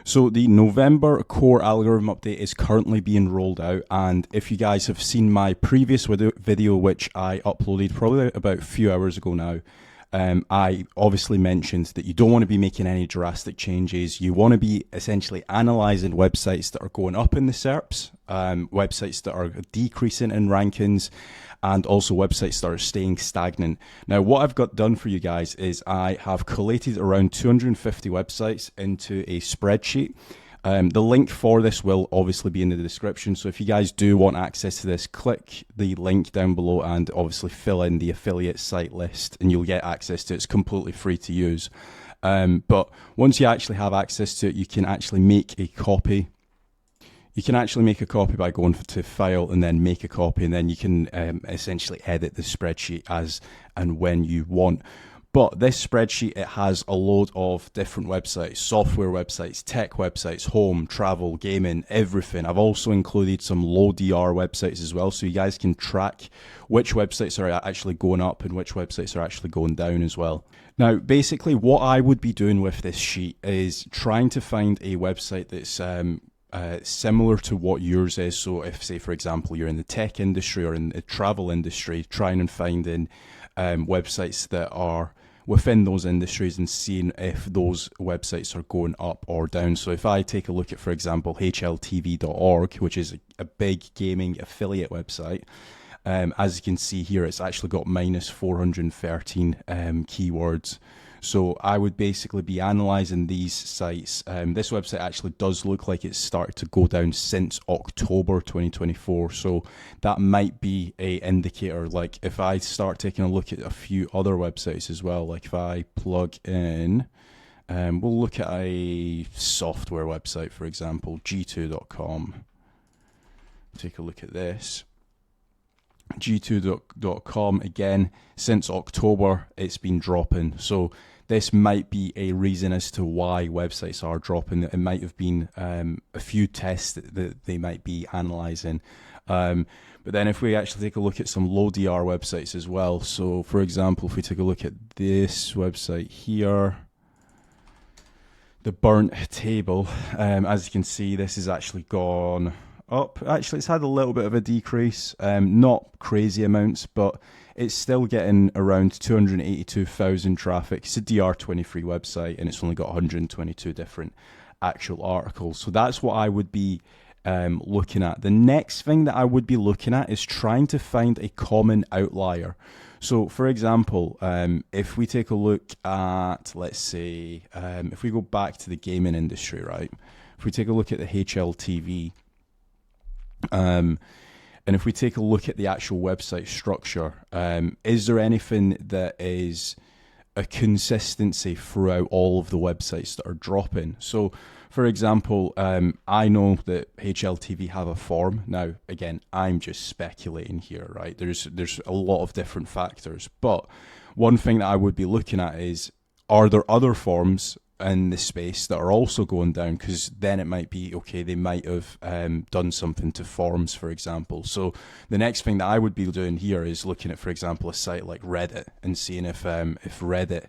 So the November core algorithm update is currently being rolled out, and if you guys have seen my previous video which I uploaded probably about a few hours ago now, I obviously mentioned that you don't want to be making any drastic changes. You want to be essentially analysing websites that are going up in the SERPs, websites that are decreasing in rankings, and also websites that are staying stagnant. Now, what I've got done for you guys is I have collated around 250 websites into a spreadsheet. The link for this will obviously be in the description, so if you guys do want access to this, click the link down below and obviously fill in the affiliate site list and you'll get access to it. It's completely free to use. But once you actually have access to it, you can actually make a copy. You can actually make a copy by going to File and then Make a Copy, and then you can essentially edit the spreadsheet as and when you want. But this spreadsheet, it has a load of different websites, software websites, tech websites, home, travel, gaming, everything. I've also included some low DR websites as well, so you guys can track which websites are actually going up and which websites are actually going down as well. Now, basically what I would be doing with this sheet is trying to find a website that's similar to what yours is. So if, say, for example, you're in the tech industry or in the travel industry, trying and finding websites that are within those industries and seeing if those websites are going up or down. So if I take a look at, for example, hltv.org, which is a big gaming affiliate website, as you can see here, it's actually got minus 413 keywords. So I would basically be analysing these sites. This website actually does look like it's started to go down since October 2024. So that might be a indicator. Like if I start taking a look at a few other websites as well, like if I plug in, we'll look at a software website, for example, g2.com. Take a look at this. g2.com, again, since October, it's been dropping. So this might be a reason as to why websites are dropping. It might have been a few tests that they might be analysing. But then if we actually take a look at some low DR websites as well. So for example, if we take a look at this website here, the Burnt Table, as you can see, this has actually gone up. Actually, it's had a little bit of a decrease, not crazy amounts, but it's still getting around 282,000 traffic. It's a DR23 website and it's only got 122 different actual articles. So that's what I would be looking at. The next thing that I would be looking at is trying to find a common outlier. So for example, if we take a look at, let's say, if we go back to the gaming industry, right? If we take a look at the HLTV, and if we take a look at the actual website structure, is there anything that is a consistency throughout all of the websites that are dropping? So, for example, I know that HLTV have a forum. Now, again, I'm just speculating here, right? There's a lot of different factors, but one thing that I would be looking at is, are there other forums in the space that are also going down? Because then it might be, okay, they might have done something to forums, for example. So the next thing that I would be doing here is looking at, for example, a site like Reddit and seeing if Reddit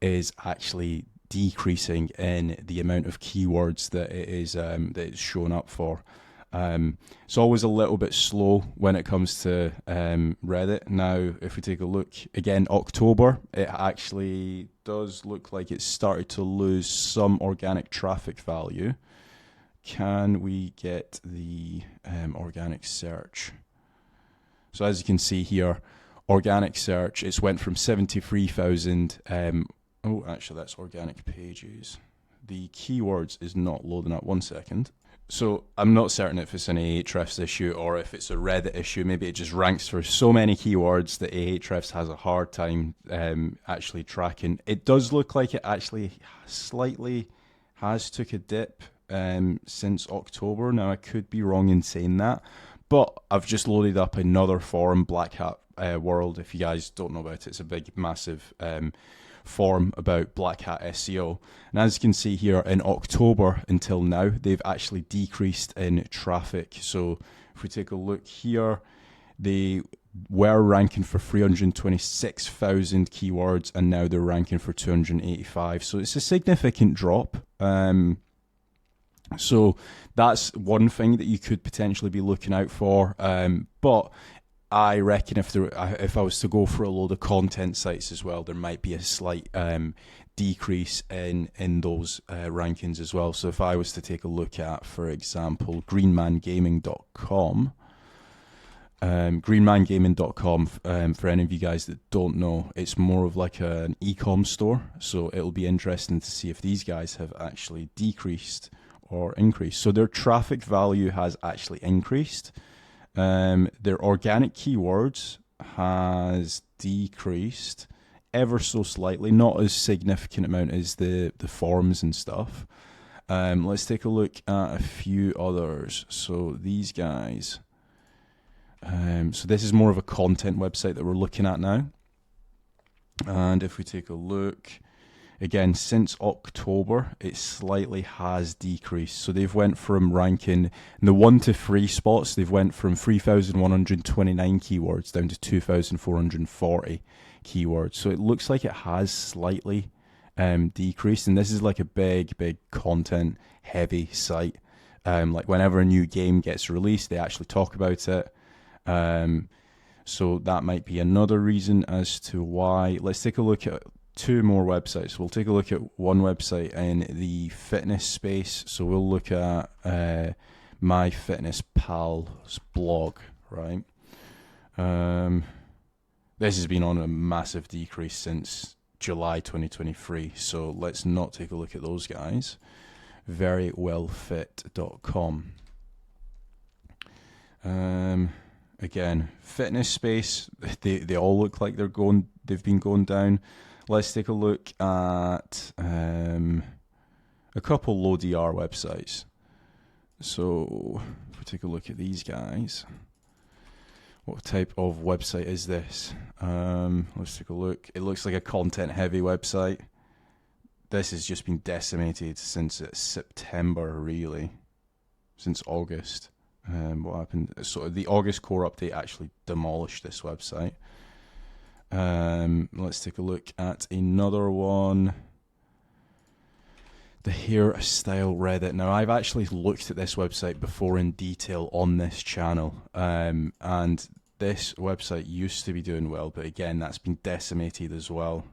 is actually decreasing in the amount of keywords that it's shown up for. It's always a little bit slow when it comes to Reddit. Now, if we take a look again, October, it actually does look like it's started to lose some organic traffic value. Can we get the organic search? So as you can see here, organic search, it's went from 73,000. Oh, actually, that's organic pages. The keywords is not loading up. 1 second. So I'm not certain if it's an Ahrefs issue or if it's a Reddit issue. Maybe it just ranks for so many keywords that Ahrefs has a hard time actually tracking. It does look like it actually slightly has took a dip since October. Now, I could be wrong in saying that, but I've just loaded up another forum, Black Hat World. If you guys don't know about it, it's a big, massive forum about Black Hat SEO. And as you can see here, in October until now, they've actually decreased in traffic. So if we take a look here, they were ranking for 326,000 keywords and now they're ranking for 285. So it's a significant drop. So that's one thing that you could potentially be looking out for. But I reckon if I was to go for a load of content sites as well, there might be a slight decrease in those rankings as well. So if I was to take a look at, for example, greenmangaming.com, greenmangaming.com, for any of you guys that don't know, it's more of like an ecom store. So it'll be interesting to see if these guys have actually decreased or increased. So their traffic value has actually increased. Their organic keywords has decreased ever so slightly, not as significant amount as the forums and stuff. Let's take a look at a few others. So these guys. So this is more of a content website that we're looking at now. And if we take a look, again, since October, it slightly has decreased. So they've went from ranking in the 1 to 3 spots, they've went from 3,129 keywords down to 2,440 keywords. So it looks like it has slightly decreased. And this is like a big content heavy site. Like whenever a new game gets released, they actually talk about it. So that might be another reason as to why. Let's take a look at 2 more websites. We'll take a look at one website in the fitness space. So we'll look at MyFitnessPal's blog, right? This has been on a massive decrease since July 2023. So let's not take a look at those guys. Verywellfit.com. Again, fitness space, they all look like they've been going down. Let's take a look at a couple low DR websites. So if we take a look at these guys, what type of website is this? Let's take a look. It looks like a content heavy website. This has just been decimated since September, really, since August. What happened? So the August core update actually demolished this website. Let's take a look at another one. The hairstyle Reddit. Now, I've actually looked at this website before in detail on this channel, and this website used to be doing well, but again, that's been decimated as well.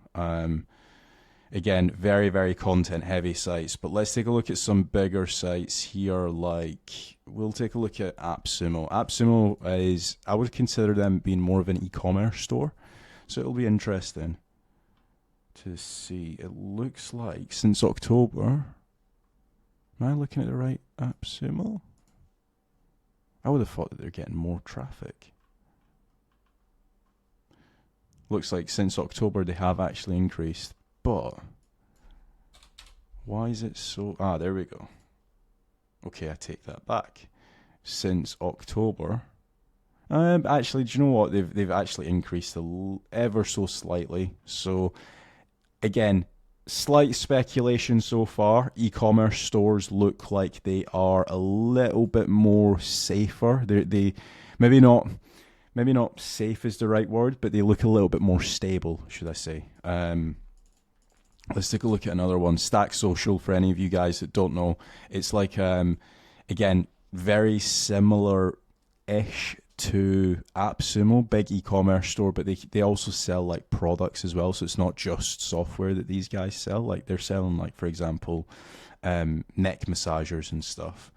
Again, very content heavy sites, but let's take a look at some bigger sites here. Like, we'll take a look at AppSumo. AppSumo is, I would consider them being more of an e-commerce store, so it'll be interesting to see. It looks like since October, am I looking at the right AppSumo? I would have thought that they're getting more traffic. Looks like since October they have actually increased. But why is it so? There we go. Okay, I take that back. Since October, actually, do you know what? They've actually increased ever so slightly. So again, slight speculation so far. E-commerce stores look like they are a little bit more safer. They maybe not safe is the right word, but they look a little bit more stable, should I say? Let's take a look at another one. Stack Social, for any of you guys that don't know, it's like, again, very similar-ish to AppSumo, big e-commerce store, but they also sell like products as well, so it's not just software that these guys sell. Like they're selling, like, for example, neck massagers and stuff.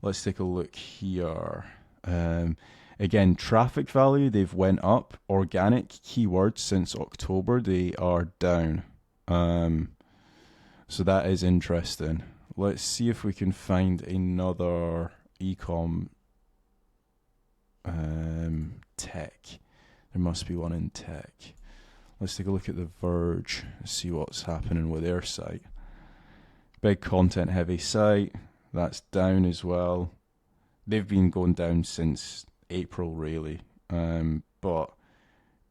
Let's take a look here. Again, traffic value, they've went up. Organic keywords since October, they are down. So that is interesting. Let's see if we can find another ecom tech. There must be one in tech. Let's take a look at The Verge, see what's happening with their site. Big content heavy site, that's down as well. They've been going down since April, really. But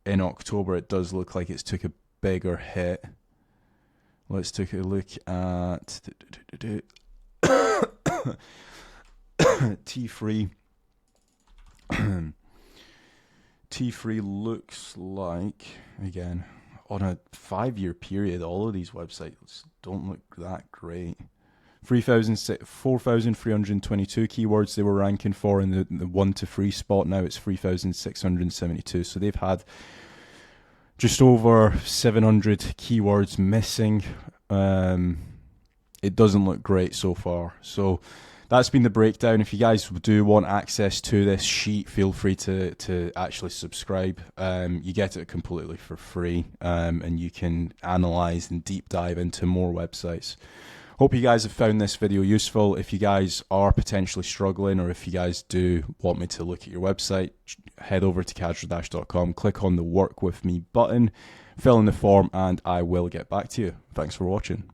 in October it does look like it's took a bigger hit. Let's take a look at T3. T3 looks like, again, on a 5-year period, all of these websites don't look that great. 4,322 keywords they were ranking for in the 1 to 3 spot. Now it's 3,672. So they've had just over 700 keywords missing. It doesn't look great so far. So that's been the breakdown. If you guys do want access to this sheet, feel free to actually subscribe. You get it completely for free, and you can analyze and deep dive into more websites. Hope you guys have found this video useful. If you guys are potentially struggling, or if you guys do want me to look at your website, head over to cadra-.com, click on the Work With Me button, fill in the form, and I will get back to you. Thanks for watching.